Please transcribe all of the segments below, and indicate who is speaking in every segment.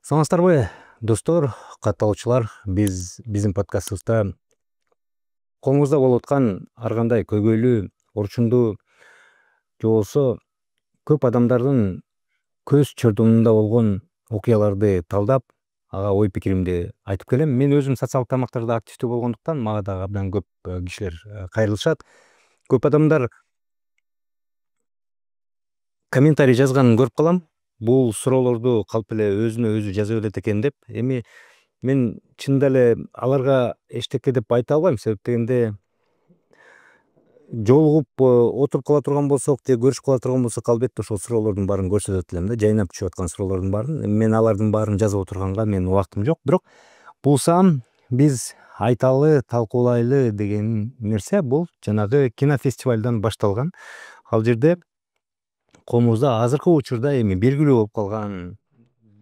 Speaker 1: Саламатсыздарбы, достор, катталуучулар. Биздин подкастыбызда колуңузда болуп аткан ар кандай көйгөйлүү, орчундуу же болбосо көп адамдардын көз чордонунда болгон окуяларды талдап, ага ой пикиримди айтып келем. Мен өзүм социалдык тармактарда активдүү болгондуктан мага дагы абдан көп кишилер кайрылышат. Көп адамдар комментарий жазганын көрүп калам. Бул суроолорду калп эле өзүнө өзү жаза берет экен деп. Эми мен чынында эле аларга эчтеке деп айта албайм, себеп дегенде жолугуп отуруп кала турган болсок же көрүшүп кала турган болсок, албетте ошол суроолордун баарын көрсөтөт элем да, жайнап түшүп аткан суроолордун баарын. Мен алардын баарын жазып отурганга менин убактым жок. Бирок бул саам биз айталы, талкуулайлы деген нерсе бул жанагы кинофестивалдан башталган. Ал жерде коомубузда азыркы учурда эми белгилүү болуп калган,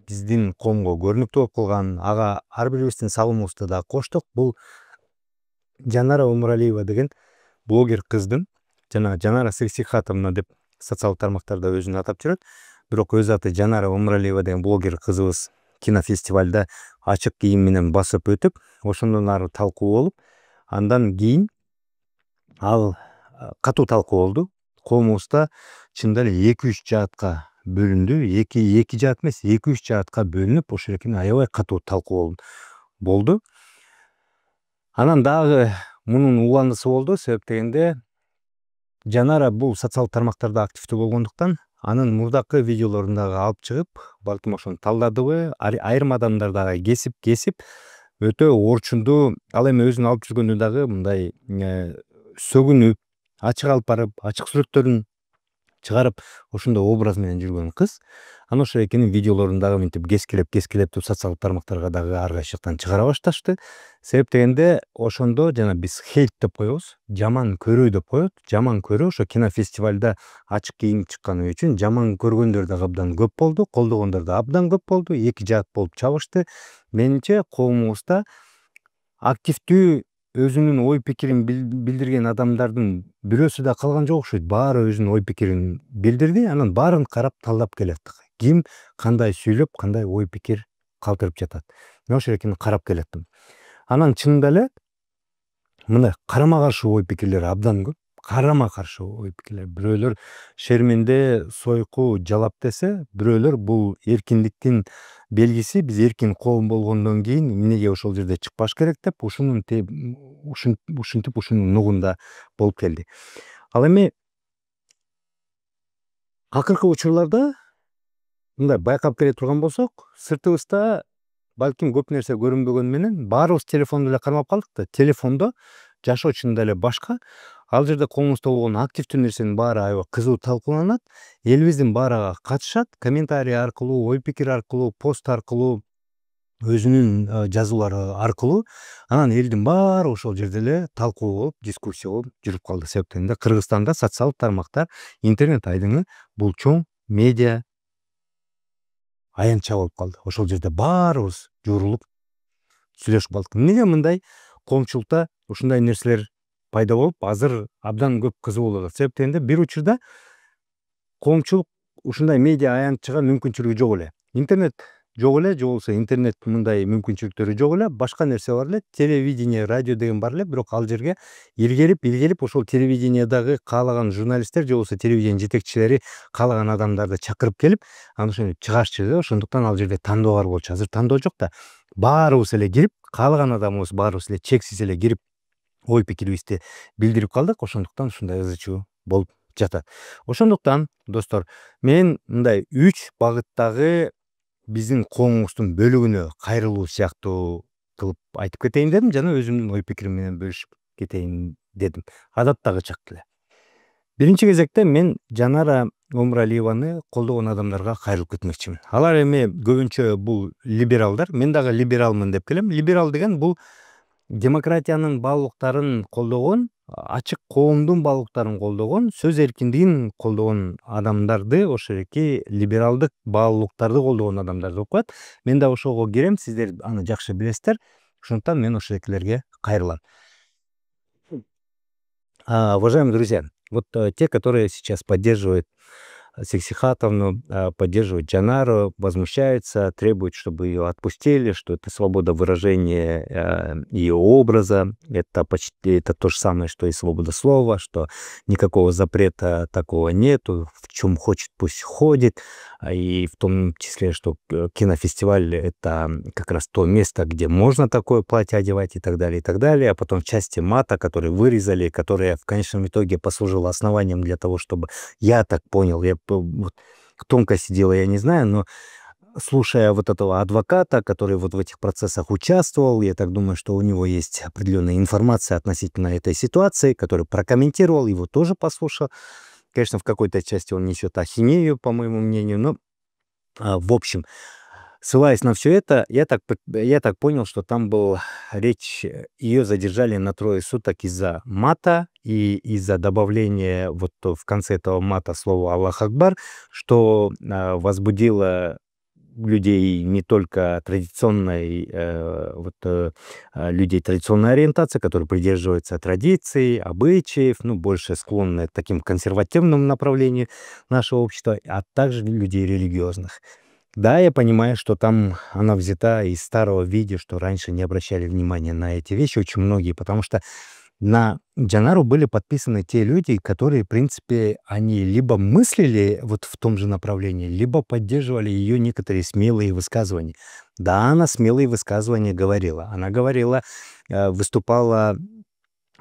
Speaker 1: биздин коомго көрүнүктүү болуп калган, ага ар бирибиздин салымыбызды да коштук. Бул Жанара Өмүралиева деген блогер кыздын, жана Жанара Сексихатовна деп социалдык тармактарда өзүн атап жүрөт. Бирок өз аты Жанара Өмүралиева деген блогер кызыбыз кинофестивалда ачык кийим менен басып өтүп, ошондон ары талкуу болуп, андан кийин ал катуу талкуу болду. Коомубузда чынында эле 2-3 жаатка бөлүндү. Эки жаат эмес, 2-3 жаатка бөлүнүп, ошол экен аябай катуу талкуу болду. Анан дагы мунун уландысы болду, себеп дегенде Жанара бул социалдык тармактарда активдүү болгондуктан анын мурдакы видеолорун дагы алып чыгып, балким ошону талдадыбы, айрым адамдар дагы кесип өтө орчундуу, ал эми өзүнүн алып жүргөнү дагы мындай сөгүнүп, ачык алып барып, ачык сүрөттөрүн чыгарып, ошондой образ менен жүргөн кыз. Анан ошол экенин видеолорун дагы мынтип кескилеп социалдык тармактарга дагы ар кайсы жактан чыгара башташты. Себеп дегенде ошондо жана биз хейт деп коебуз, жаман көрүү деп коет. Жаман көрүү ошо кинофестивалда ачык кийим чыкканы үчүн жаман көргөндөр дагы абдан көп болду, колдогондор да абдан көп болду. Эки жаат болуп чабышты. Менимче коомубузда активдүү өзүнүн ой пикирин билдирген адамдардын бирөөсү да калган жок окшойт. Баары өзүнүн ой пикирин билдирди, анан баарын карап талдап келет. Ким кандай сүйлөп, кандай ой пикир калтырып жатат. Мен ошол экенин карап келеттим. Анан чынында эле мына карама каршы ой пикирлер абдан көп. Карама каршы ой пикирлер. Бирөөлөр шерменде, сойку, жалап десе, бирөөлөр бул эркиндиктин белгиси, биз эркин коом болгондон кийин эмнеге ошол жерде чыкпаш керек деп, ушинтип ушунун нугунда болуп келди. Ал эми акыркы учурларда мындай байкап келе турган болсок, сыртыбызда балким көп нерсе көрүнбөгөнү менен баарыбыз телефонду эле кармап калдык да. Телефондо жашоо чынында эле башка. Ал жерде коомубузда болгон активдүү нерсенин баары аябай кызуу талкууланат. Элибиздин баары ага катышат. Комментарий аркылуу, ой пикир аркылуу, пост аркылуу, өзүнүн жазуулары аркылуу. Анан элдин баары ошол жерде эле талкуу болуп, дискуссия болуп жүрүп калды. Себеп дегенде Кыргызстанда социалдык тармактар, интернет айдыңы бул чоң медиа аянтча болуп калды. Ошол жерде баарыбыз жуурулуп сүйлөшүп калдык. Эмнеге мындай коомчулукта ушундай нерселер пайда болуп, азыр абдан көп кызуу болуп атат? Себеп дегенде бир учурда коомчулук ушундай медиа аянтчага мүмкүнчүлүгү жок эле. Интернет жок эле, же болбосо интернет мындай мүмкүнчүлүктөрү жок эле, башка нерсе бар эле, телевидение, радио деген бар эле, бирок ал жерге илгелип ошол телевидениедагы каалаган журналисттер же болбосо телевидение жетекчилери каалаган адамдарды чакырып келип, анан ошону чыгарышчу да. Ошондуктан ал жерде тандоо бар болчу. Азыр тандоо жок да. Баарыбыз эле кирип, каалаган адамыбыз баарыбыз эле чексиз эле кирип, ой пикирибизди билдирип калдык. Ошондуктан ушундай ызы чуу болуп жатат. Ошондуктан достор, мен мындай 3 багыттагы биздин коомубуздун бөлүгүнө кайрылуу сыяктуу кылып айтып кетейин дедим, жана өзүмдүн ой пикирим менен бөлүшүп кетейин дедим. Адаттагычак эле. Биринчи кезекте мен Жанара Өмүралиеваны колдогон адамдарга кайрылып кетмекчимин. Алар эми көбүнчө бул либералдар. Мен дагы либералмын деп келем. Либерал деген бул демократиянын баалуулуктарын колдогон, ачык коомдун баалуулуктарын колдогон, сөз эркиндигин колдогон адамдарды, ошол эки либералдык баалуулуктарды колдогон адамдарды болуп коет. Мен да ошого кирем, сиздер аны жакшы билесиздер. Ошондуктан мен ошол экилерге кайрылам. Уважаемые друзья, вот те, которые сейчас поддерживают Сексихатовну, поддерживает Джанару, возмущается, требует, чтобы ее отпустили, что это свобода выражения ее образа, это почти это то же самое, что и свобода слова, что никакого запрета такого нету, в чем хочет, пусть ходит, и в том числе, что кинофестиваль — это как раз то место, где можно такое платье одевать и так далее, и так далее. А потом в части мата, которые вырезали, которая в конечном итоге послужила основанием для того, чтобы... Я так понял, вот тонкости дела я не знаю, но слушая вот этого адвоката, который вот в этих процессах участвовал, я так думаю, что у него есть определенная информация относительно этой ситуации, который прокомментировал, его тоже послушал. Конечно, в какой-то части он несет ахинею, по моему мнению, но в общем, ссылаясь на все это, я так понял, что там был речь, ее задержали на 3 суток из-за мата и из-за добавления вот в конце этого мата слова «Аллах Акбар», что возбудило людей не только традиционной, людей традиционной ориентации, которые придерживаются традиций, обычаев, ну, больше склонны к таким консервативным направлениям нашего общества, а также людей религиозных. Да, я понимаю, что там она взята из старого видео, что раньше не обращали внимания на эти вещи очень многие, потому что на Джанару были подписаны те люди, которые, в принципе, они либо мыслили вот в том же направлении, либо поддерживали ее некоторые смелые высказывания. Да, она смелые высказывания говорила. Она говорила, выступала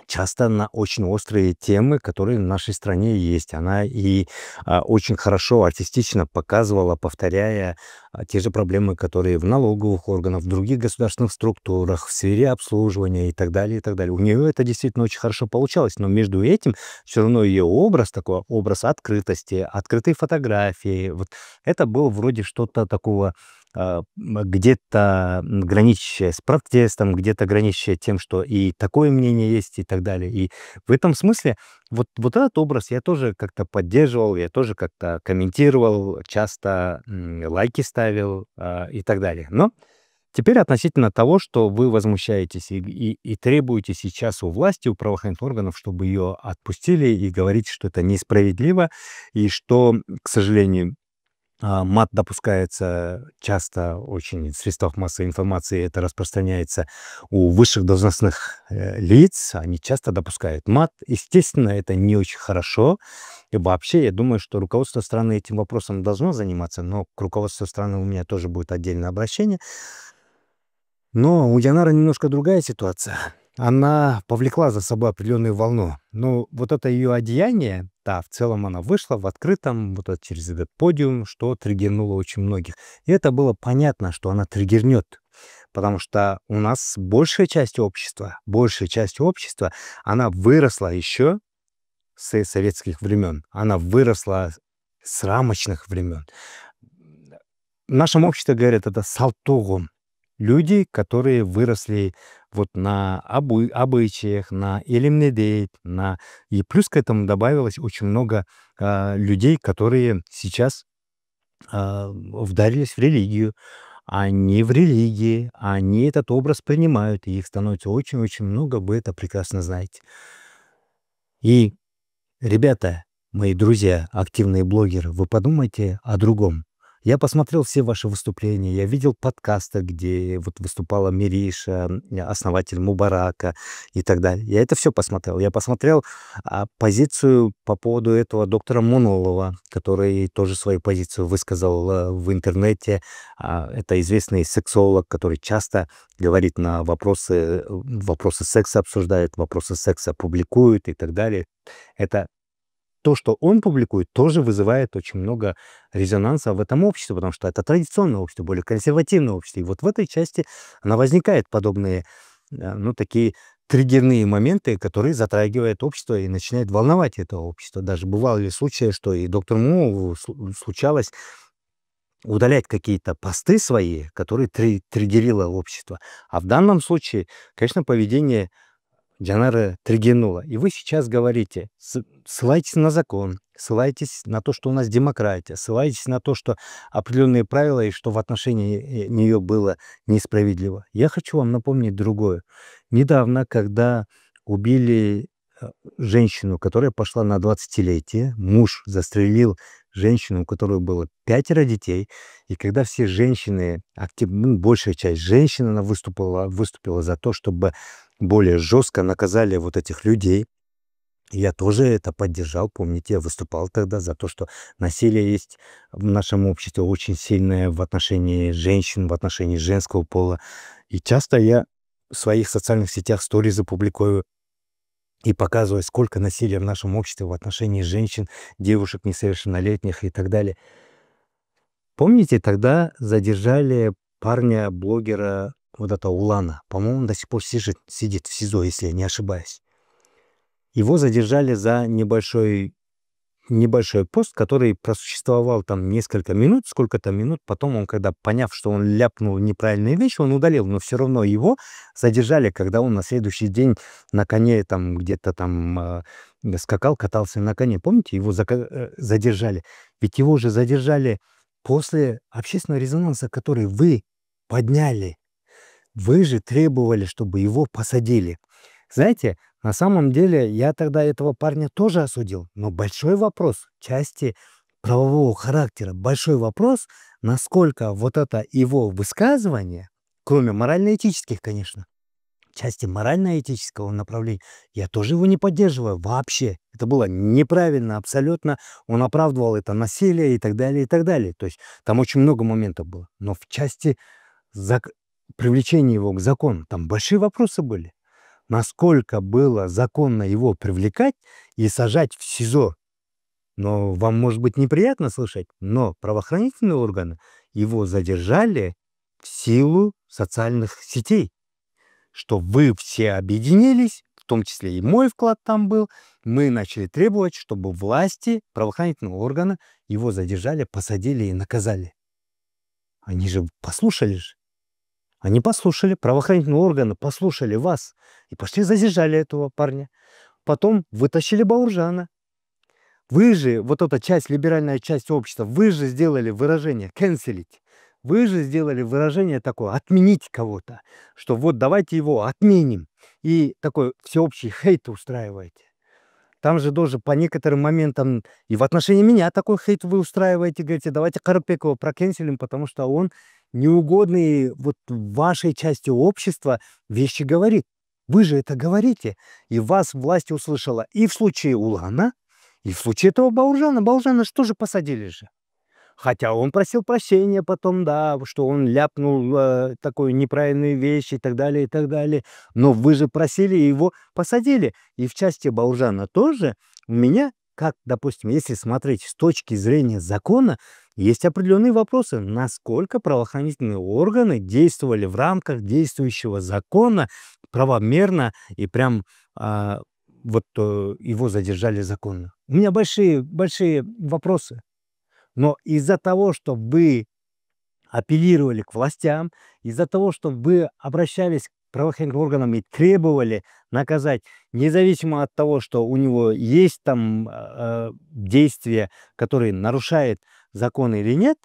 Speaker 1: часто на очень острые темы, которые в нашей стране есть. Она и очень хорошо, артистично показывала, повторяя те же проблемы, которые в налоговых органах, в других государственных структурах, в сфере обслуживания и так далее, и так далее. У нее это действительно очень хорошо получалось, но между этим все равно ее образ, такой образ открытости, открытой фотографии, вот это было вроде что-то такого где-то граничащее с протестом, где-то граничащее тем, что и такое мнение есть, и так далее. И в этом смысле вот этот образ я тоже как-то поддерживал, я тоже как-то комментировал, часто лайки ставил и так далее. Но теперь относительно того, что вы возмущаетесь и требуете сейчас у власти, у правоохранительных органов, чтобы ее отпустили, и говорите, что это несправедливо, и что, к сожалению, мат допускается часто очень в средствах массовой информации, это распространяется у высших должностных лиц, они часто допускают мат. Естественно, это не очень хорошо. И вообще, я думаю, что руководство страны этим вопросом должно заниматься, но к руководству страны у меня тоже будет отдельное обращение. Но у Янара немножко другая ситуация. Она повлекла за собой определенную волну. Но вот это ее одеяние, да, в целом она вышла в открытом, вот это через этот подиум, что триггернуло очень многих. И это было понятно, что она триггернет, потому что у нас большая часть общества, она выросла еще с советских времен, она выросла с рамочных времен. В нашем обществе говорят, это салтугум. Люди, которые выросли вот на обычаях, на илимнедейт, на... И плюс к этому добавилось очень много людей, которые сейчас вдарились в религию. Они в религии, они этот образ принимают, и их становится очень-очень много, вы это прекрасно знаете. И, ребята, мои друзья, активные блогеры, вы подумайте о другом. Я посмотрел все ваши выступления, я видел подкасты, где вот выступала Мириша, основатель Мубарака и так далее. Я это все посмотрел. Я посмотрел позицию по поводу этого доктора Мунолова, который тоже свою позицию высказал в интернете. Это известный сексолог, который часто говорит на вопросы секса обсуждает, вопросы секса публикует и так далее. Это то, что он публикует, тоже вызывает очень много резонанса в этом обществе, потому что это традиционное общество, более консервативное общество. И вот в этой части она возникает подобные, ну, такие триггерные моменты, которые затрагивают общество и начинают волновать это общество. Даже бывали случаи, что и доктору Муову случалось удалять какие-то посты свои, которые триггерило общество. А в данном случае, конечно, поведение Джанара триггернула. И вы сейчас говорите, ссылайтесь на закон, ссылайтесь на то, что у нас демократия, ссылайтесь на то, что определенные правила и что в отношении нее было несправедливо. Я хочу вам напомнить другое. Недавно, когда убили женщину, которая пошла на 20-летие, муж застрелил женщину, у которой было 5 детей, и когда все женщины, большая часть женщин, она выступила за то, чтобы более жестко наказали вот этих людей. Я тоже это поддержал, помните, я выступал тогда за то, что насилие есть в нашем обществе очень сильное в отношении женщин, в отношении женского пола. И часто я в своих социальных сетях сторизы публикую и показываю, сколько насилия в нашем обществе в отношении женщин, девушек несовершеннолетних и так далее. Помните, тогда задержали парня-блогера, вот этого Улана. По-моему, он до сих пор сидит в СИЗО, если я не ошибаюсь. Его задержали за небольшой пост, который просуществовал там несколько минут, сколько-то минут. Потом он, когда поняв, что он ляпнул неправильные вещи, он удалил. Но все равно его задержали, когда он на следующий день на коне там где-то там скакал, катался на коне. Помните, его задержали? Ведь его же задержали после общественного резонанса, который вы подняли. Вы же требовали, чтобы его посадили. Знаете, на самом деле я тогда этого парня тоже осудил, но большой вопрос части правового характера, большой вопрос, насколько вот это его высказывание, кроме морально-этических, конечно, части морально-этического направления, я тоже его не поддерживаю вообще. Это было неправильно абсолютно, он оправдывал это насилие и так далее, и так далее. То есть там очень много моментов было. Но в части привлечения его к закону там большие вопросы были. Насколько было законно его привлекать и сажать в СИЗО. Но вам может быть неприятно слышать, но правоохранительные органы его задержали в силу социальных сетей, что вы все объединились, в том числе и мой вклад там был, мы начали требовать, чтобы власти правоохранительного органа его задержали, посадили и наказали. Они же послушали же. Они послушали, правоохранительные органы послушали вас и пошли задержали этого парня. Потом вытащили Бауржана. Вы же, вот эта часть, либеральная часть общества, вы же сделали выражение «cancelить». Вы же сделали выражение такое «отменить кого-то», что вот давайте его отменим. И такой всеобщий хейт устраиваете. Там же тоже по некоторым моментам и в отношении меня такой хейт вы устраиваете, говорите, давайте Карапекова прокенселим, потому что он неугодные вот вашей части общества вещи говорит. Вы же это говорите, и вас власть услышала и в случае Улана, и в случае этого Бауржана. Бауржана что же посадили же? Хотя он просил прощения потом, да, что он ляпнул такой неправильные вещи и так далее, и так далее. Но вы же просили, и его посадили. И в части Бауржана тоже у меня, как, допустим, если смотреть с точки зрения закона, есть определенные вопросы, насколько правоохранительные органы действовали в рамках действующего закона правомерно и прям его задержали законно. У меня большие вопросы. Но из-за того, что вы апеллировали к властям, из-за того, что вы обращались к правоохранительным органам и требовали наказать, независимо от того, что у него есть там действия, которые нарушают законы или нет,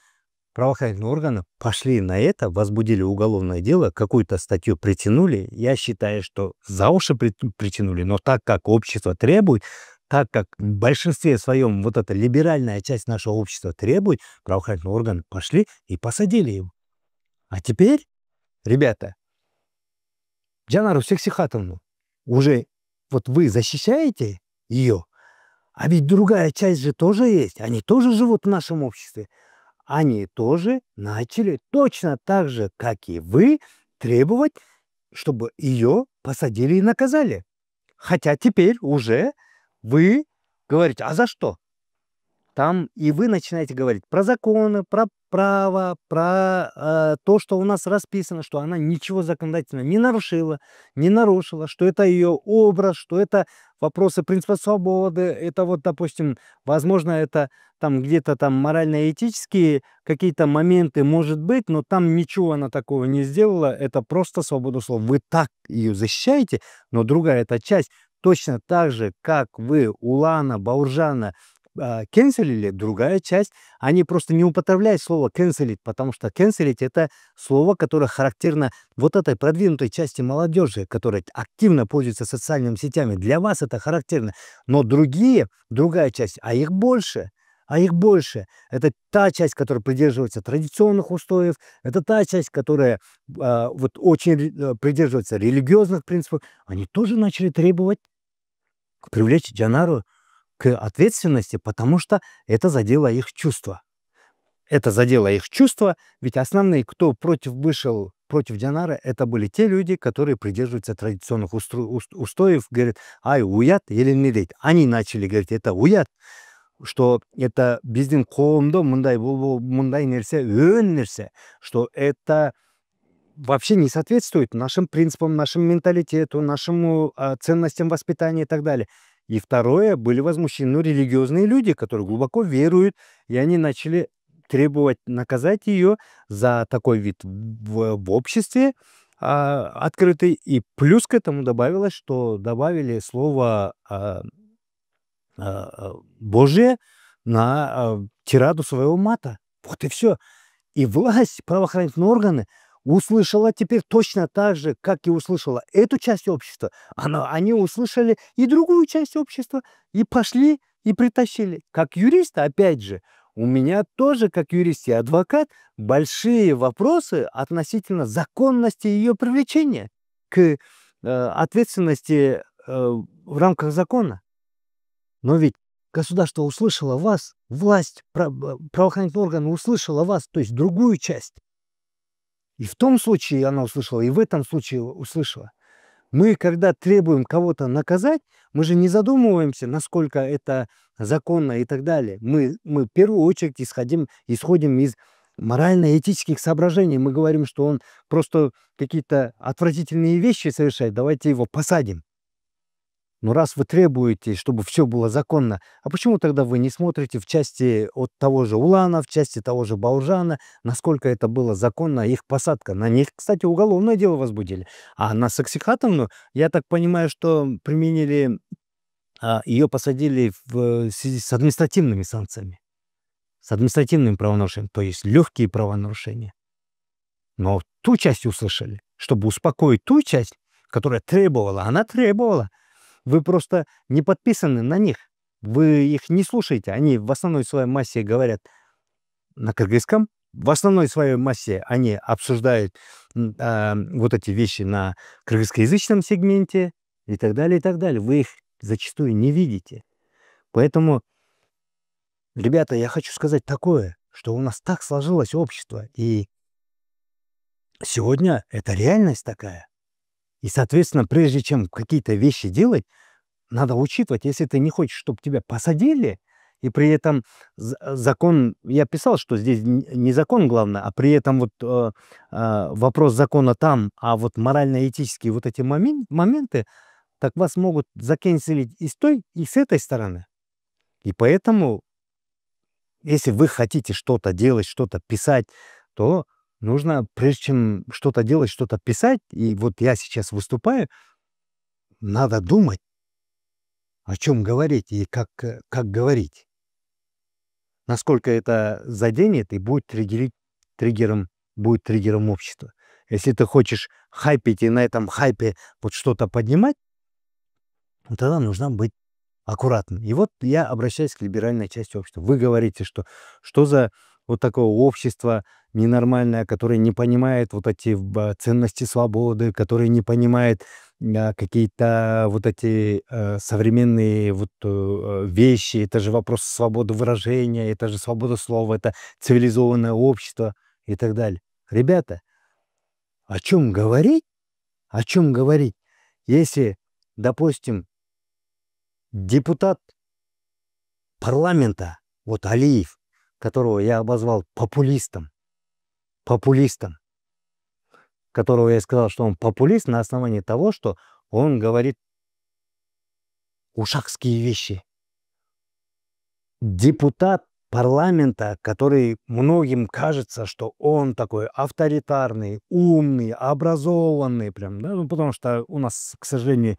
Speaker 1: правоохранительные органы пошли на это, возбудили уголовное дело, какую-то статью притянули. Я считаю, что за уши притянули, но так как общество требует, так как в большинстве своем вот эта либеральная часть нашего общества требует, правоохранительные органы пошли и посадили его. А теперь, ребята, Джанару Сексихатовну, уже вот вы защищаете ее, а ведь другая часть же тоже есть, они тоже живут в нашем обществе. Они тоже начали точно так же, как и вы, требовать, чтобы ее посадили и наказали. Хотя теперь уже вы говорите, а за что? Там и вы начинаете говорить про законы, про право, про то, что у нас расписано, что она ничего законодательно не нарушила, что это ее образ, что это вопросы принципа свободы, это вот, допустим, возможно, это там где-то там морально-этические какие-то моменты, может быть, но там ничего она такого не сделала, это просто свобода слова. Вы так ее защищаете, но другая эта часть точно так же, как вы Улана, Бауржана, кэнселили, другая часть, они просто не употребляют слово кэнселить, потому что кэнселить это слово, которое характерно вот этой продвинутой части молодежи, которая активно пользуется социальными сетями. Для вас это характерно, но другая часть, а их больше, а их больше. Это та часть, которая придерживается традиционных устоев, это та часть, которая вот очень придерживается религиозных принципов. Они тоже начали требовать привлечь Джанару к ответственности, потому что это задело их чувства. Это задело их чувства, ведь основные, кто вышел против Джанара, это были те люди, которые придерживаются традиционных устоев, говорят, ай, уят или не дейт. Они начали говорить, это уят, что это биздин коомдо мындай нерсе, өн нерсе, что это вообще не соответствует нашим принципам, нашему менталитету, нашим ценностям воспитания и так далее. И второе, были возмущены религиозные люди, которые глубоко веруют, и они начали требовать наказать ее за такой вид в обществе открытый. И плюс к этому добавилось, что добавили слово Божие на тираду своего мата. Вот и все. И власть, правоохранительные органы услышала теперь точно так же, как и услышала эту часть общества. Они услышали и другую часть общества, и пошли, и притащили. Как юрист, опять же, у меня тоже, как юрист и адвокат, большие вопросы относительно законности ее привлечения к ответственности в рамках закона. Но ведь государство услышало вас, власть, правоохранительные органы услышала вас, то есть другую часть. И в том случае она услышала, и в этом случае услышала. Мы, когда требуем кого-то наказать, мы же не задумываемся, насколько это законно и так далее. Мы в первую очередь исходим из морально-этических соображений. Мы говорим, что он просто какие-то отвратительные вещи совершает, давайте его посадим. Но раз вы требуете, чтобы все было законно, а почему тогда вы не смотрите в части от того же Улана, в части того же Бауржана, насколько это было законно, их посадка? На них, кстати, уголовное дело возбудили. А на Саксихатовну, я так понимаю, что применили, ее посадили в связи с административными санкциями, с административным правонарушением, то есть легкие правонарушения. Но ту часть услышали, чтобы успокоить ту часть, которая требовала, она требовала. Вы просто не подписаны на них. Вы их не слушаете. Они в основной своей массе говорят на кыргызском. В основной своей массе они обсуждают вот эти вещи на кыргызскоязычном сегменте и так далее, и так далее. Вы их зачастую не видите. Поэтому, ребята, я хочу сказать такое, что у нас так сложилось общество. И сегодня это реальность такая. И, соответственно, прежде чем какие-то вещи делать, надо учитывать, если ты не хочешь, чтобы тебя посадили, и при этом закон, я писал, что здесь не закон главное, а при этом вот вопрос закона там, а вот морально-этические вот эти моменты, так вас могут закенселить и с той, и с этой стороны. И поэтому, если вы хотите что-то делать, что-то писать, то нужно, прежде чем что-то делать, что-то писать, и вот я сейчас выступаю, надо думать, о чем говорить и как говорить. Насколько это заденет и будет триггером общества. Если ты хочешь хайпить и на этом хайпе вот что-то поднимать, тогда нужно быть аккуратным. И вот я обращаюсь к либеральной части общества. Вы говорите, что за вот такое общество ненормальное, которое не понимает вот эти ценности свободы, которое не понимает какие-то вот эти современные вот вещи. Это же вопрос свободы выражения, это же свобода слова, это цивилизованное общество и так далее. Ребята, о чем говорить? О чем говорить, если, допустим, депутат парламента, вот Алиев, которого я обозвал популистом, которого я сказал, что он популист на основании того, что он говорит ушакские вещи. Депутат парламента, который многим кажется, что он такой авторитарный, умный, образованный, прям, да, ну, потому что у нас, к сожалению,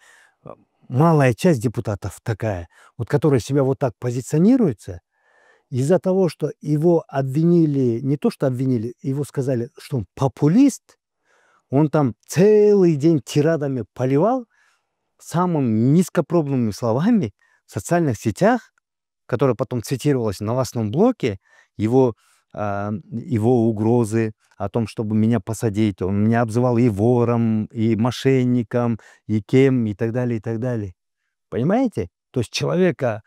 Speaker 1: малая часть депутатов такая, вот которая себя вот так позиционируется, из-за того, что его обвинили, не то что обвинили, его сказали, что он популист, он там целый день тирадами поливал самыми низкопробными словами в социальных сетях, которое потом цитировалось в новостном блоке, его угрозы о том, чтобы меня посадить. Он меня обзывал и вором, и мошенником, и кем, и так далее, и так далее. Понимаете? То есть человека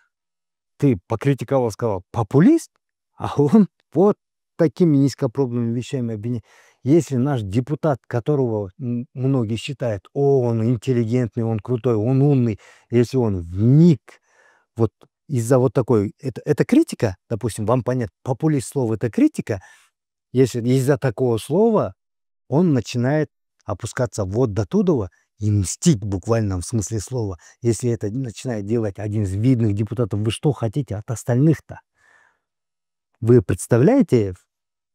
Speaker 1: ты покритиковал, сказал популист, а он вот такими низкопробными вещами обвиняет. Если наш депутат, которого многие считают, он интеллигентный, он крутой, он умный, если он вник вот из-за вот такой, это критика, допустим, вам понятно, популист слово это критика, если из-за такого слова он начинает опускаться вот до туда и мстить в буквальном смысле слова. Если это начинает делать один из видных депутатов, вы что хотите от остальных-то? Вы представляете,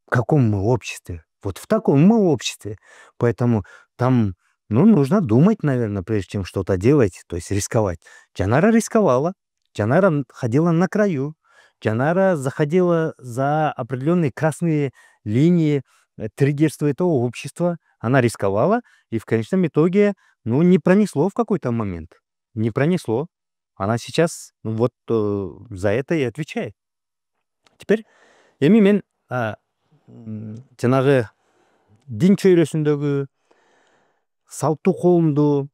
Speaker 1: в каком мы обществе? Вот в таком мы обществе. Поэтому там, ну, нужно думать, наверное, прежде чем что-то делать, то есть рисковать. Джанара рисковала. Джанара ходила на краю. Джанара заходила за определенные красные линии триггерства этого общества. Она рисковала, и в конечном итоге, ну, не пронесло в какой-то момент. Не пронесло. Она сейчас ну, вот за это и отвечает. Теперь эми мен жанагы дин чөйрөсүндөгү салттуу коомду,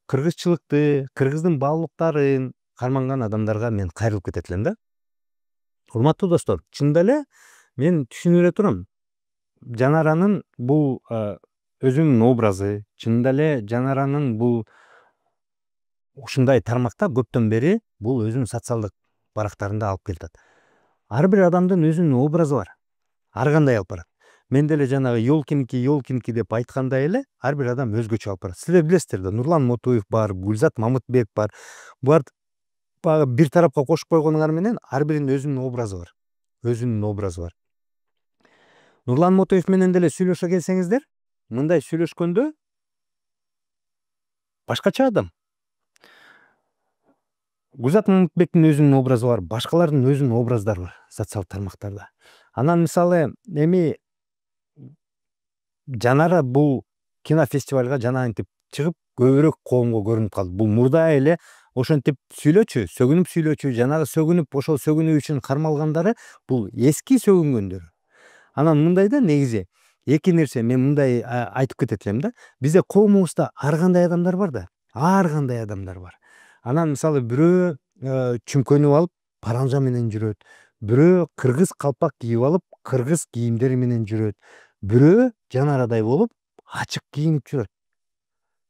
Speaker 1: кыргызчылыкты, кыргыздын баалуулуктарын карманган адамдарга мен кайрылып кетет элем да. Урматтуу достор, чынында эле мен түшүнүп эле турам. Жанаранын бул өзүнүн образы, чынында эле Жанаранын бул ушундай тармакта көптөн бери бул өзүнүн социалдык барактарында алып келатат. Ар бир адамдын өзүнүн образы бар. Ар кандай алып барат. Мен деле жанагы Ёлкинки деп айткандай эле ар бир адам өзгөчө алып барат. Силер билесиздер да, Нурлан Мотуев бар, Гүлзат Мамытбек бар. Булар баягы бир тарапка кошуп койгонулары менен ар биринин өзүнүн образы бар. Өзүнүн образы бар. Нурлан Мотуев менен деле сүйлөшө келсеңиздер, мындай сүйлөшкөндө башкача адам. Гүлзат Мамытбектин өзүнүн образы бар, башкалардын өзүнүн образдары бар социалдык тармактарда. Анан мисалы эми Жанара бул кинофестивалга жанагынтип чыгып көбүрөөк коомго көрүнүп калды. Бул мурда эле ошентип сүйлөчү, сөгүнүп, жанагы сөгүнүп, ошол сөгүнүү үчүн кармалгандары бул эски сөгүнгөндөр. Анан мындай да негизи эки нерсе мен мындай айтып кетет элем да. Бизде коомубузда ар кандай адамдар бар да. Ар кандай адамдар бар. Анан мисалы бирөө чүмкөнүп алып паранжа менен жүрөт. Бирөө кыргыз калпак кийип алып кыргыз кийимдери менен жүрөт. Бирөө Жанарадай болуп ачык кийинип жүрөт.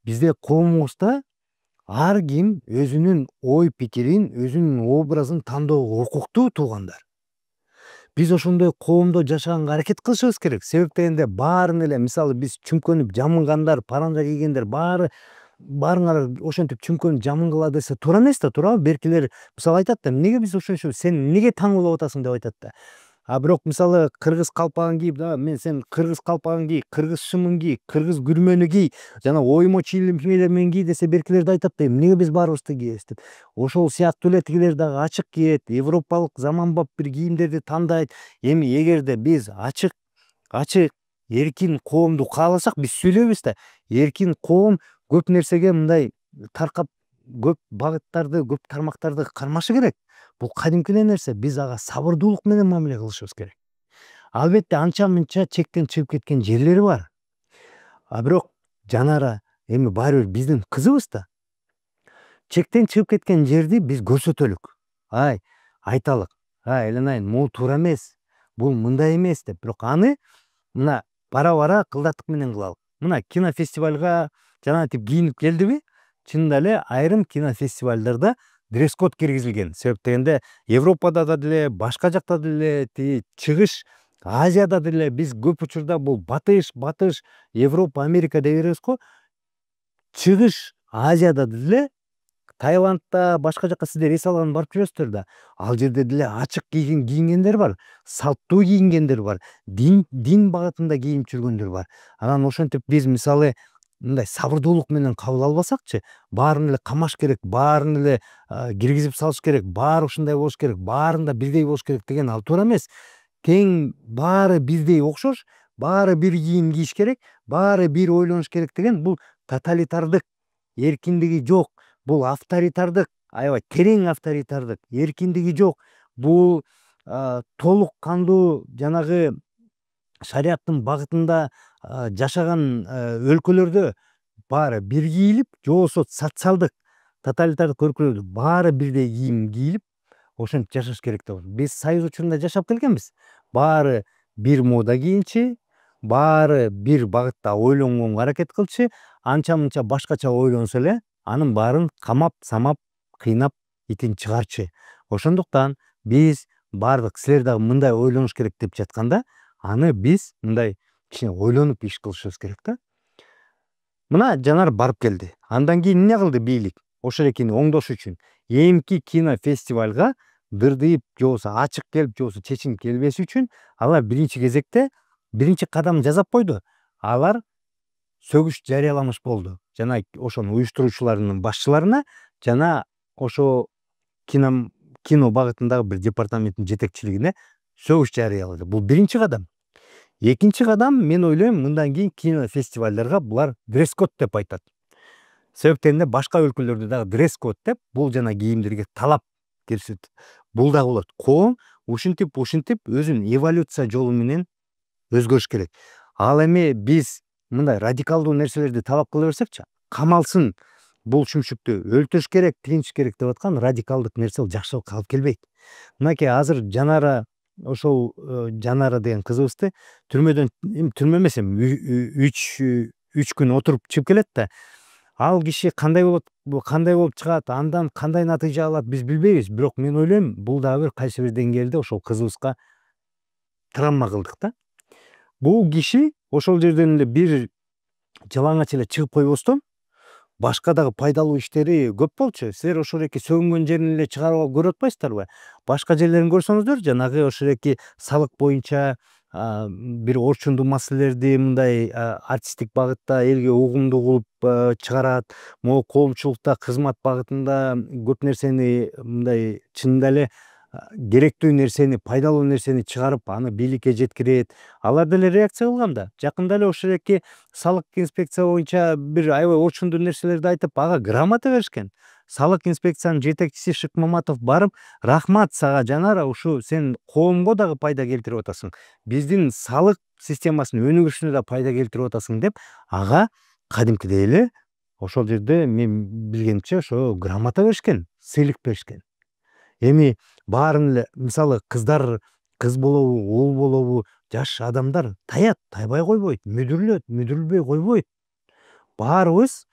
Speaker 1: Бизде коомубузда ар ким өзүнүн ой пикирин, өзүнүн образын тандоого укуктуу туугандар. Биз ошондой коомдо жашаганга аракет кылышыбыз керек. Себеп дегенде баарын эле мисалы биз чүмкөнүп жамынгандар, паранжа кийгендер баарыңар ошентип чүмкөнүп жамынгыла десе туура эмес да, туурабы? Беркилер мисалы айтат да, эмнеге биз ошентип, сен эмнеге таңуулап атасың деп айтат да. А бирок мисалы кыргыз калпагын кийип, мен сен кыргыз калпагын кий, кыргыз шымын кий, кыргыз күрмөнү кий, жана оймо чийилмелер менен кий десе беркилер да айтат да, эмнеге биз баарыбызды кийебиз деп. Ошол сыяктуу эле тигилер дагы ачык кийет, европалык заманбап бир кийимдерди тандайт. Эми эгерде биз ачык, эркин коомду кааласак, биз сүйлөйбүз да. Эркин коом көп нерсеге мындай таркап, көп багыттарды, көп тармактарды кармашы керек. Бул кадимкиден нерсе, биз ага сабырдуулук менен мамиле кылышыбыз керек. Албетте анча мынча чектен чыгып кеткен жерлери бар. А бирок Жанара эми баары бир биздин кызыбыз да. Чектен чыгып кеткен жерди биз көрсөтөлүк. Айталык. Эленайын, могу туура эмес. Бул мындай эмес деп. Бирок аны мына бара кылдаттык менен кылалык. Мына кинофестивалга жанагынтип кийинип келдиби? Чынында эле айрым кинофестивалдарда дресс-код киргизилген. Себеп дегенде Европада да деле, башка жакта деле, чыгыш Азияда деле биз көп учурда бул батыш, Европа, Америка деп беребиз го. Чыгыш Азияда деле, Таиландда, башка жакка сиздер эс алган барып жүрөсүздөр да. Ал жерде деле ачык кийингендер бар, салттуу кийингендер бар, дин багытында кийинип жүргөндөр бар. Анан ошентип биз мисалы мындай сабырдуулук менен кабыл албасакчы, баарын эле камаш керек, баарын эле киргизип салыш керек, баары ушундай болуш керек, баарында бирдей болуш керек деген ал туура эмес. Тең баары бирдей окшош, баары бир кийим кийиш керек, баары бир ойлонуш керек деген бул тоталитардык, эркиндиги жок. Бул авторитардык, аябай терең авторитардык, эркиндиги жок. бул толук кандуу жанагы шариаттын багытында жашаган өлкөлөрдө баары бир кийилип, же болбосо социалдык тоталитардык өлкөлөрдө баары бирдей кийим кийилип ошентип жашаш керек деп атат. Биз союз учурунда жашап келгенбиз. Баары бир мода кийинчи, баары бир багытта ойлонгонго аракет кылчу, анча мынча башкача ойлонсо эле анын баарын камап, самап, кыйнап итин чыгарчу. Ошондуктан биз баардык силер дагы мындай ойлонуш керек деп жатканда, аны биз мындай кичине ойлонуп иш кылышыбыз керек да. Мына Жанар барып келди. Андан кийин эмне кылды бийлик? Ошол экини оңдош үчүн эмки кинофестивалга дырдыйып, же болбосо ачык келип, же болбосо чечим келбеш үчүн алар биринчи кезекте биринчи кадам жасап койду. Алар сөгүш жарыяламыш болду. Жана ошонун уюштуруучуларынын башчыларына жана ошо кино багытындагы бир департаменттин жетекчилигине сөгүш жарыялады. Бул биринчи кадам. Экинчи кадам, мен ойлойм, мындан кийин кинофестивалдарга булар дресс-код деп айтат. Себептен башка өлкөлөрдө дагы дресс-код деп бул жана кийимдерге талап көрсөтөт. Бул дагы болот. Коом ушинтип өзүнүн эволюция жолу менен өзгөрүш керек. Ал эми биз мындай радикалдуу нерселерди талап кыла берсекчи, камалсын, бул шүмшүктү өлтүрүш керек, тигинтиш керек деп аткан радикалдык нерсе ал жакшылыкка алып келбейт. Мынакей азыр Жанара, ошол Жанара деген кызыбызды түрмөдөн, түрмө эмес эми 3 күн отуруп чыгып келет да, ал киши кандай болот, кандай болуп чыгат, андан кандай натыйжа алат биз билбейбиз. Бирок мен ойлойм, бул дагы бир кайсы бир деңгээлде ошол кызыбызга травма кылдык да. Бул киши ошол жерден эле бир жалаңач эле чыгып койбостон, башка дагы пайдалуу иштери көп болчу. Силер ошол эки сөгүнгөн жерин эле чыгарып алып көрүп атпайсыздарбы? Башка жерлерин көрсөңүздөр, жанагы ошол эки салык боюнча бир орчундуу маселелерди мындай артисттик багытта элге угумдуу кылып чыгарат. Могу коомчулукта кызмат багытында көп нерсени мындай чынында эле керектүү нерсени, пайдалуу нерсени чыгарып, аны бийликке жеткирет. Алар деле реакция кылган да. Жакында эле ошол эки салык инспекция боюнча бир аябай орчундуу нерселерди айтып, ага грамота беришкен. Салык инспекциянын жетекчиси Шыкмаматов барып, рахмат сага Жанара, ушу сен коомго дагы пайда келтирип атасың, биздин салык системасынын өнүгүшүнө да пайда келтирип атасың деп, ага кадимкидей эле ошол жерде мен билгенимче ошо грамота беришкен, сыйлык беришкен. Эми баарын эле, мисалы кыздар, кыз болобу, уул болобу, жаш адамдар таят, тайбай койбойт, мүдүрүлбөй койбойт. Баарыбыз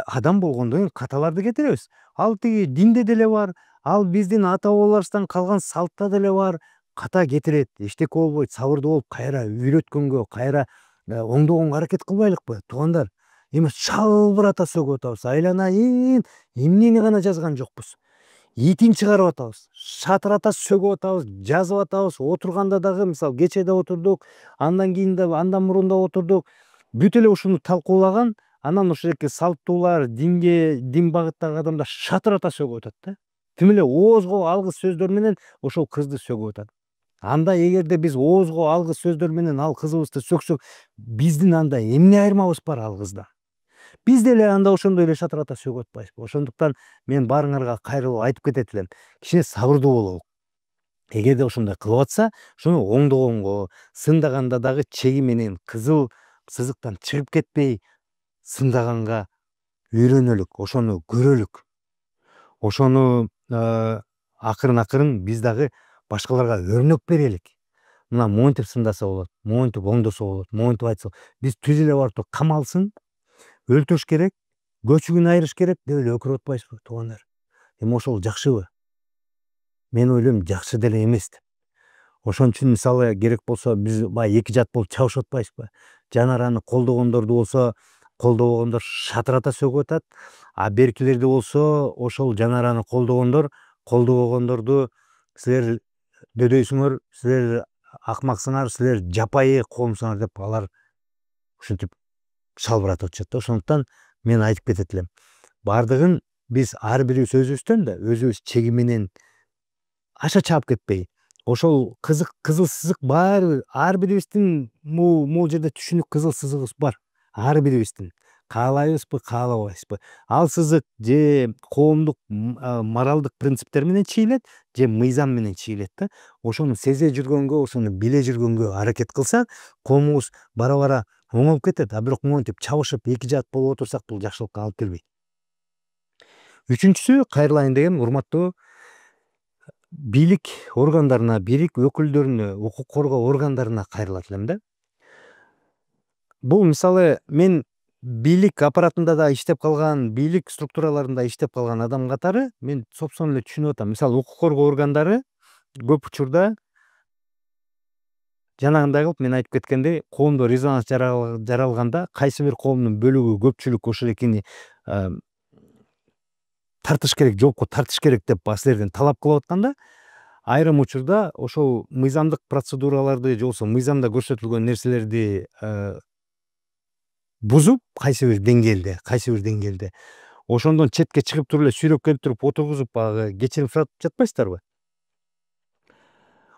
Speaker 1: адам болгондон кийин каталарды кетиребиз. Ал тиги динде деле бар, ал биздин ата бабаларыбыздан калган салтта деле бар. Ката кетирет, эчтеке болбойт, сабырдуу болуп кайра үйрөткөнгө, кайра оңдогонго аракет кылбайлыкпы, туугандар? Эми шалбырата сөгүп атабыз, айланайын, эмнени гана жазган жокпуз. Итин чыгарып атабыз, шатырата сөгүп атабыз, жазып атабыз, отурганда дагы, мисалы кечээ да отурдук, андан кийин да, андан мурун да отурдук. Бүт эле ушуну талкуулаган, анан ошол эки салттуулар, дин багыттагы адамдар шатырата сөгүп атат да. Тим эле оозго алгыс сөздөр менен ошол кызды сөгүп атат. Анда эгерде биз оозго алгыс сөздөр менен ал кызыбызды сөксөк, биздин анда эмне айырмабыз бар ал кыздан? Биз деле анда ошондой эле шатырата сөгүп атпайбызбы? Ошондуктан мен баарыңарга кайрылып айтып кетет элем. Кичине сабырдуу бололук. Эгерде ошондой кылып атса, ошону оңдогонго, сындаганда дагы чеги менен кызыл сызыктан чыгып кетпей сындаганга үйрөнөлүк, ошону көрөлүк. Ошону акырын биз дагы башкаларга өрнөк берелик. Мына монтип сындаса болот, монтип оңдосо болот, монтип айтса. Биз түз эле барып туруп камалсын, өлтүрүш керек, көчүгүн айырыш керек деп эле өкүрүп атпайбызбы, туугандар? Эми ошол жакшыбы? Мен ойлойм, жакшы деле эмес деп. Ошон үчүн мисалы керек болсо биз баягы эки жат болуп чабышып атпайбызбы? Жанараны колдогондорду болсо, колдобогондор шатырата сөгүп атат, а беркилерди болсо ошол Жанараны колдобогондорду силер дөдөйсүңөр, силер акмаксыңар, силер жапайы коомсуңар деп алар ушинтип шалбыратып атышат да. Ошондуктан мен айтып кетет элем. Бардыгын биз ар бирибиз өзүбүздөн да өзүбүз чеги менен аша чаап кетпей, ошол кызыл сызык баары ар бирибиздин могу жерде түшүнүк кызыл сызыгыбыз бар. Ар бирибиздин. каалайбызбы каалабайбызбы, ал сызык же коомдук моралдык принциптер менен чийилет же мыйзам менен чийилет да. Ошону сезе жүргөнгө, ошону биле жүргөнгө аракет кылсак, коомубуз бара бара оңоюп кетет. А бирок монтип чабышып эки жаат болуп отурсак, бул жакшылыкка алып келбейт. Үчүнчүсү, кайрылайын дегем, урматтуу бийлик органдарына, бийлик өкүлдөрүнө, укук коргоо органдарына кайрылат элем да. Бул мисалы мен бийлик аппаратында да иштеп калган, бийлик структураларында иштеп калган адам катары мен собственно эле түшүнүп атам. Мисалы укук коргоо органдары көп учурда жанагындай кылып, мен айтып кеткендей, коомдо резонанс жаралганда, кайсы бир коомдун бөлүгү, көпчүлүк ошол экини тартыш керек, жоопко тартыш керек деп силерден талап кылып атканда, айрым учурда ошол мыйзамдык процедураларды же болбосо мыйзамда көрсөтүлгөн нерселерди бузуп, кайсы бир деңгээлде ошондон четке чыгып туруп эле сүйрөп келип туруп отургузуп баягы кечирим суратып жатпайсыздарбы?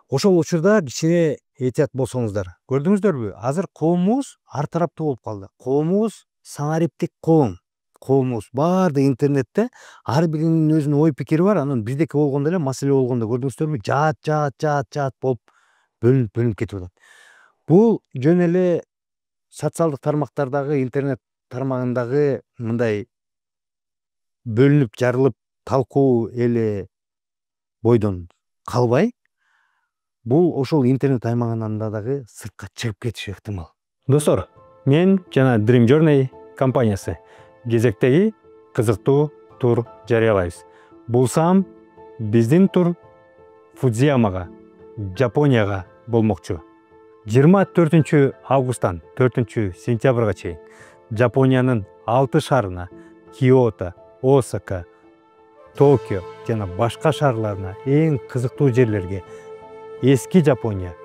Speaker 1: Ошол учурда кичине этият болсоңуздар. Көрдүңүздөрбү? Азыр коомубуз ар тараптуу болуп калды. Коомубуз санариптик коом. Коомубуз баардыгы интернетте, ар биринин өзүнүн ой пикири бар. Анан биздеки болгондо эле, маселе болгондо көрдүңүздөрбү? Жаат болуп бөлүнүп кетип атат. Бул жөн эле социалдык тармактардагы, интернет тармагындагы мындай бөлүнүп жарылып талкуу эле бойдон калбай, бул ошол интернет аймагынан дагы сыртка чыгып кетиши ыктымал. Достор, мен жана Dream Journey компаниясы кезектеги кызыктуу тур жарыялайбыз. Бул саам биздин тур Фудзиямага, Жапонияга болмокчу. 24 августтан 4 сентябрга чейин Жапониянын 6 шаарына, Киото, Осака, Токио жана башка шаарларына, эң кызыктуу жерлерге, эски Жапония,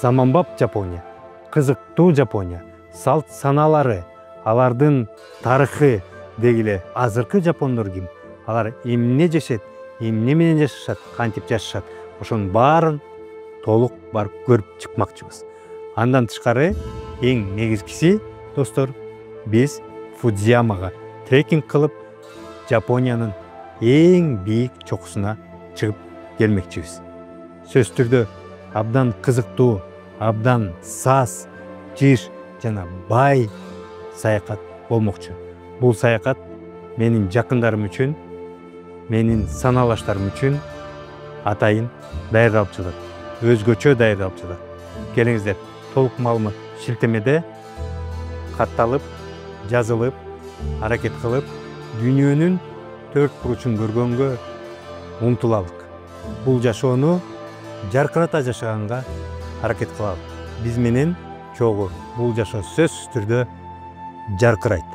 Speaker 1: заманбап Жапония, кызыктуу Жапония, салт санаалары, алардын тарыхы дегиле, азыркы жапондор ким, алар эмне жешет, эмне менен жашашат, кантип жашашат, ошонун баарын толук барып көрүп чыкмакчыбыз. Андан тышкары, эң негизгиси, достор, биз Фудзиямага трекинг кылып, Жапониянын эң бийик чокусуна чыгып келмекчибиз. Сөзсүз түрдө абдан кызыктуу, абдан саз, жыш жана бай саякат болмокчу. Бул саякат менин жакындарым үчүн, менин санаалаштарым үчүн атайын даярдалып жатат. Өзгөчө даярдалып жатат. Келиңиздер, толук маалымат шилтемеде катталып, жазылып, аракет кылып, дүйнөнүн төрт буручун көргөнгө умтулалык. Бул жашоону жаркырата жашаганга аракет кылалы. Биз менен чогуу бул жашоо сөзсүз түрдө жаркырайт.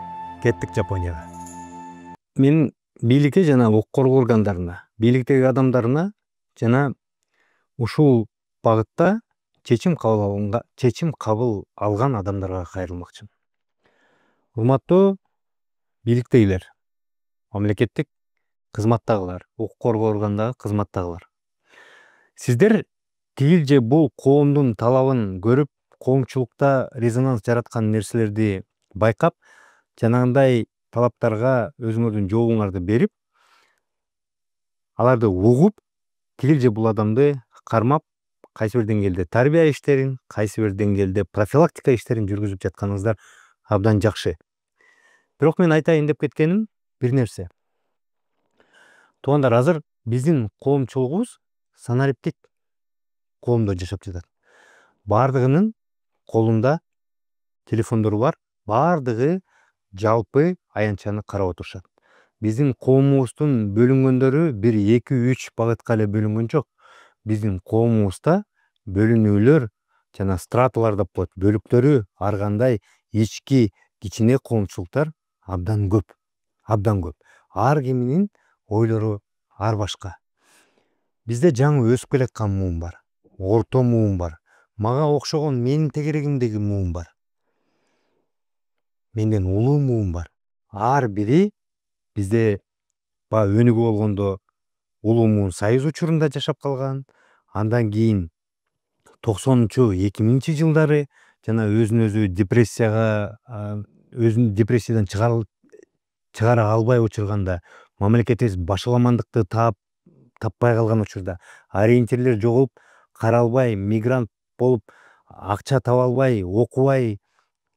Speaker 1: Кеттик Жапонияга. Мен бийликке жана укук коргоо органдарына, бийликтеги адамдарына жана ушул багытта чечим кабыл алган адамдарга кайрылмакчымын. Урматтуу бийликтегилер, мамлекеттик кызматтагылар, укук коргоо органдагы кызматтагылар. Сиздер тигил же бул коомдун талабын көрүп, коомчулукта резонанс жараткан нерселерди байкап, жанагындай талаптарга өзүңөрдүн жообуңарды берип, аларды угуп, тигил же бул адамды кармап, кайсы бир деңгээлде тарбия иштерин, кайсы бир деңгээлде профилактика иштерин жүргүзүп жатканыңыздар абдан жакшы. Бирок мен айтайын деп кеткеним бир нерсе. Туугандар, азыр биздин коомчулугубуз санариптик коомдо жашап жатат. Бардыгынын колунда телефондору бар, бардыгы жалпы аянтчаны карап отурушат. Биздин коомубуздун бөлүнгөндөрү 1-2-3 багытка эле бөлүнгөн жок. Биздин коомубузда бөлүнүүлөр жана страталар деп коет, бөлүктөрү ар кандай ички кичине коомчулуктар абдан көп. Ар киминин ойлору ар башка. Бизде жаңы өсүп келаткан муун бар, орто муун бар, мага окшогон менин тегерегимдеги муун бар, менден улуу муун бар. Ар бири бизде баягы өнүгүү болгондо улуу муун союз учурунда жашап калган, андан кийин 90-2000 жылдары жана өзүн өзү депрессияга өзүн депрессиядан чыгара албай учурганда, мамлекетибиз башаламандыкты таппай калган учурда, ориентирлер жоголуп, каралбай, мигрант болуп, акча таба албай, окубай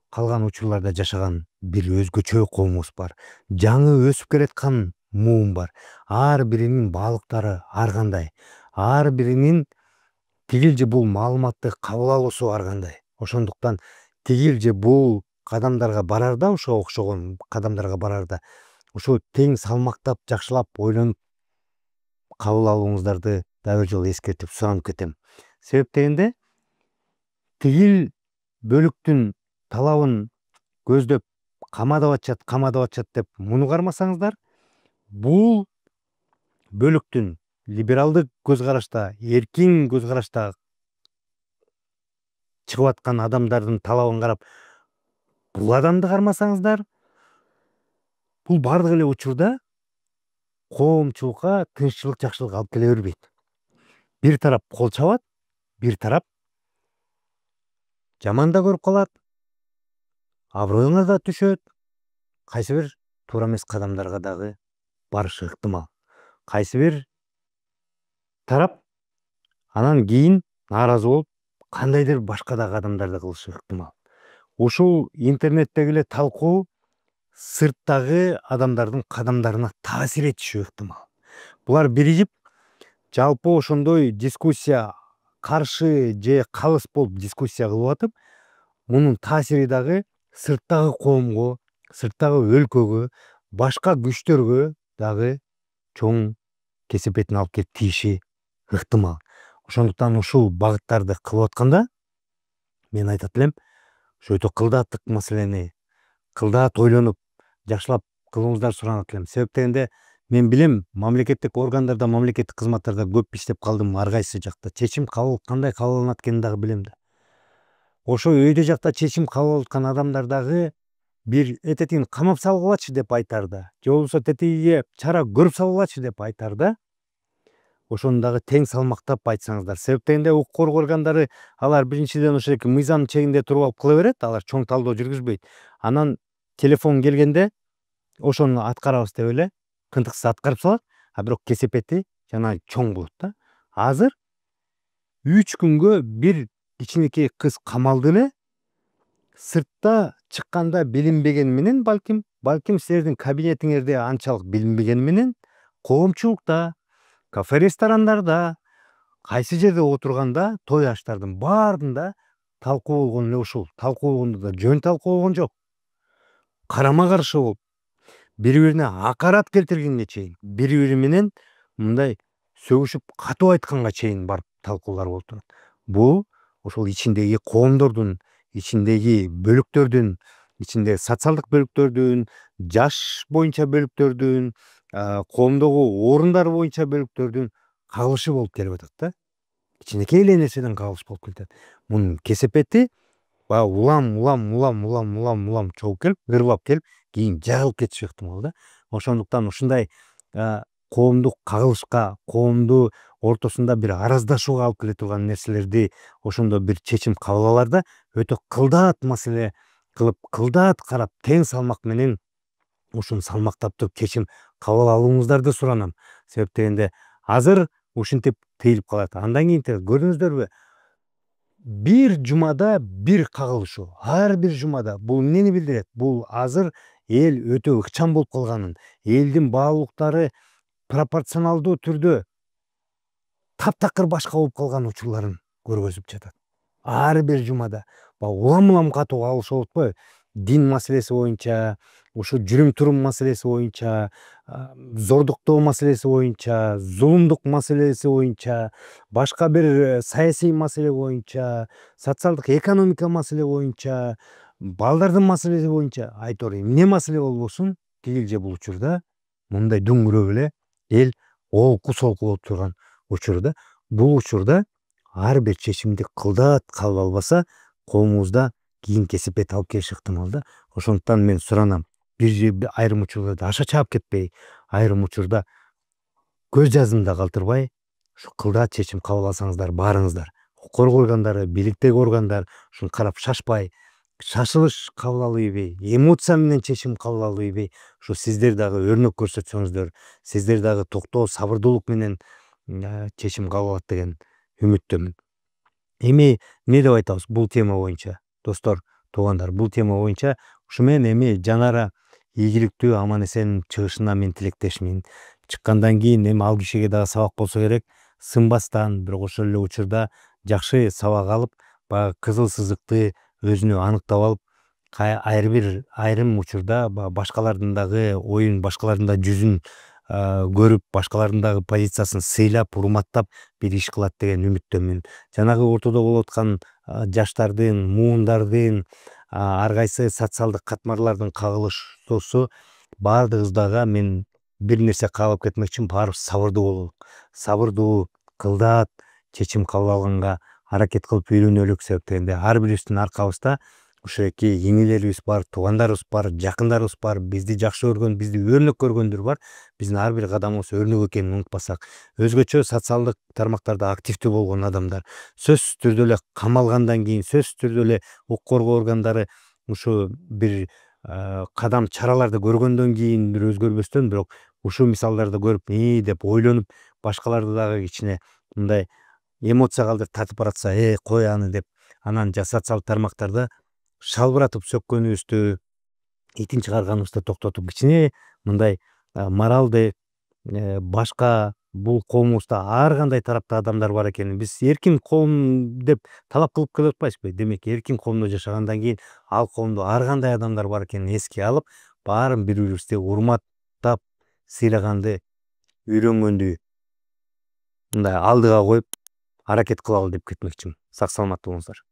Speaker 1: калган учурларда жашаган бир өзгөчө коомубуз бар. Жаңы өсүп келаткан муун бар. Ар биринин баалыктары ар кандай. Ар биринин тигил же бул маалыматты кабыл алуусу ар кандай. Ошондуктан тигил же бул кадамдарга барарда, ошого окшогон кадамдарга барарда ушу тең салмактап, жакшылап ойлонуп кабыл алууңуздарды дагы бир жолу эскертип суранып кетем. Себеп дегенде, тигил бөлүктүн талабын көздөп камадап атышат деп муну кармасаңыздар, бул бөлүктүн либералдык көз карашта, эркин көз карашта чыгып аткан адамдардын талабын карап, бул адамды кармасаңыздар, бул бардык эле учурда коомчулукка тынччылык, жакшылык алып келе бербейт. Бир тарап кол чабат, бир тарап жаман да көрүп калат, аброюңа да түшөт, кайсы бир туура эмес кадамдарга дагы барышы ыктымал. Кайсы бир тарап анан кийин нааразы болуп, кандайдыр башка да кадамдарды кылышы ыктымал. Ушул интернеттеги эле талкуу сырттагы адамдардын кадамдарына таасир этиши ыктымал. Булар биригип, жалпы ошондой дискуссия, каршы же калыс болуп дискуссия кылып атып, мунун таасири дагы сырттагы коомго, сырттагы өлкөгө, башка күчтөргө дагы чоң кесепетин алып келип тийиши ыктымал. Ошондуктан ушул багыттарды кылып атканда, мен айтат элем, ошо өтө кылдааттык маселени кылдаат ойлонуп, жакшылап кылууңуздар суранат элем. Себеп дегенде, мен билем, мамлекеттик органдарда, мамлекеттик кызматтарда көп иштеп калдым, ар кайсы жакта. Чечим кандай кабыл алынат экенин дагы билем да. Ошо өйдө жакта чечим кабыл алып аткан адамдар дагы бир этетин камап салгылачы деп айтар да, же болбосо тетигиге чара көрүп салгылачы деп айтар да. Ошону дагы тең салмактап айтсаңыздар. Себеп дегенде, укук коргоо органдары алар биринчиден ошол мыйзам чегинде туруп алып кыла берет, алар чоң талдоо жүргүзбөйт. Анан телефон келгенде ошону аткарабыз деп эле кынтыксыз аткарып салат, а бирок кесепети жана чоң болот да. Азыр 3 күнгө бир кичинекей кыз камалды эле, сыртта чыкканда билинбегени менен, балким силердин кабинетиңерде анчалык билинбегени менен, коомчулукта, кафе ресторандарда, кайсы жерде отурганда, той аштардын баарында талкуу болгон эле ушул. Талкуу болгондо да жөн талкуу болгон жок. Карама каршы болуп, бири бирине акарат келтиргенге чейин, бири бири менен мындай сөгүшүп катуу айтканга чейин барып талкуулар болуп турат. Бул ошол ичиндеги коомдордун, ичиндеги бөлүктөрдүн, ичинде социалдык бөлүктөрдүн, жаш боюнча бөлүктөрдүн, коомдогу орундар боюнча бөлүктөрдүн кагылышы болуп келип атат да. Кичинекей эле нерседен кагылыш болуп келатат. Мунун кесепети баягы улам чогуп келип, ырбап келип, кийин жайылып кетиши ыктымал да. Ошондуктан ушундай коомдук кагылышка, коомду ортосунда бир араздашууга алып келе турган нерселерди ошондо бир чечим кабыл аларда өтө кылдаат маселе кылып, кылдаат карап, тең салмак менен ушуну салмактап туруп чечим кабыл алууңуздарды суранам. Себеп дегенде, азыр ушинтип тыйылып калат. Андан кийин көрдүңүздөрбү, бир жумада бир кагылышуу, ар бир жумада. Бул эмнени билдирет? Бул азыр эл өтө ыкчам болуп калганын, элдин баалуулуктары пропорционалдуу түрдө таптакыр башка болуп калган учурларын көргөзүп жатат. Ар бир жумада улам катуу кагылыш болуп атпайбы? Дин маселеси боюнча, ушу жүрүм-турум маселеси боюнча, зордуктоо маселеси боюнча, зулумдук маселеси боюнча, башка бир саясий маселе боюнча, социалдык экономика маселе боюнча, балдардын маселеси боюнча, айтор эмне маселе болбосун, тигил же бул учурда мындай дөңгүрөп эле эл олку солку болуп турган учурда, бул учурда ар бир чечимди кылдаат кабыл албаса, коомубузда кийин кесепет алып келиши ыктымал да. Ошондуктан мен суранам, айрым учурларда аша чаап кетпей, айрым учурда көз жаздымда калтырбай, ушу кылдаат чечим кабыл алсаңыздар баарыңыздар, укук коргоо органдары, бийликтеги органдар ушуну карап шашпай, шашылыш кабыл албайбы, эмоция менен чечим кабыл албайбы, ушу сиздер дагы өрнөк көрсөтсөңүздөр, сиздер дагы токтоо, сабырдуулук менен чечим кабыл алат деген үмүттөмүн. Эми эмне деп айтабыз бул тема боюнча? Достор, туугандар, бул тема боюнча ушу менен эми жанара ийгиликтүү, аман эсен чыгышына мен тилектешмин. Чыккандан кийин эми ал кишиге дагы сабак болсо керек, сынбастан, бирок ошол эле учурда жакшы сабак алып, баягы кызыл сызыкты өзүнө аныктап алып, айрым учурда баягы башкалардын дагы оюн, башкалардын дагы жүзүн көрүп, башкалардын дагы позициясын сыйлап, урматтап бир иш кылат деген үмүттөмүн. Жанагы ортодо болуп аткан жаштардын, муундардын, ар кайсы социалдык катмарлардын кагылышуусу баардыгыбыздарга мен бир нерсе каалап кетмекчимин, баарыбыз сабырдуу бололук. Сабырдуу, кылдаат чечим кабыл алганга аракет кылып үйрөнөлүк, себеп дегенде ар бирибиздин аркабызда ушеки иңилерибиз бар, туугандарыбыз бар, жакындарыбыз бар, бизди жакшы көргөн, бизди өрнөк көргөндөр бар. Биздин ар бир кадамыбыз өрнөк экенин унутпасак, өзгөчө социалдык тармактарда активдүү болгон адамдар сөзсүз түрдө эле камалгандан кийин, сөзсүз түрдө эле укук коргоо органдары ушу бир кадам чараларды көргөндөн кийин бир өзгөрбөстөн, бирок ушул мисалдарды көрүп деп ойлонуп, башкаларды дагы кичине мындай эмоция калтырып тартып баратса, кой аны деп, анан социалдык тармактарда шалбыратып сөккөнүбүздү, итин чыгарганыбызды токтотуп, кичине мындай моралдык, башка бул коомубузда ар кандай тарапта адамдар бар экенин, биз эркин коом деп талап кылып келип атпайбызбы? Демек, эркин коомдо жашагандан кийин ал коомдо ар кандай адамдар бар экенин эске алып, баарын бири бирибизди урматтап, сыйлаганды үйрөнгөндү мындай алдыга коюп аракет кылалы деп кетмекчимин. Сак саламатта болуңуздар.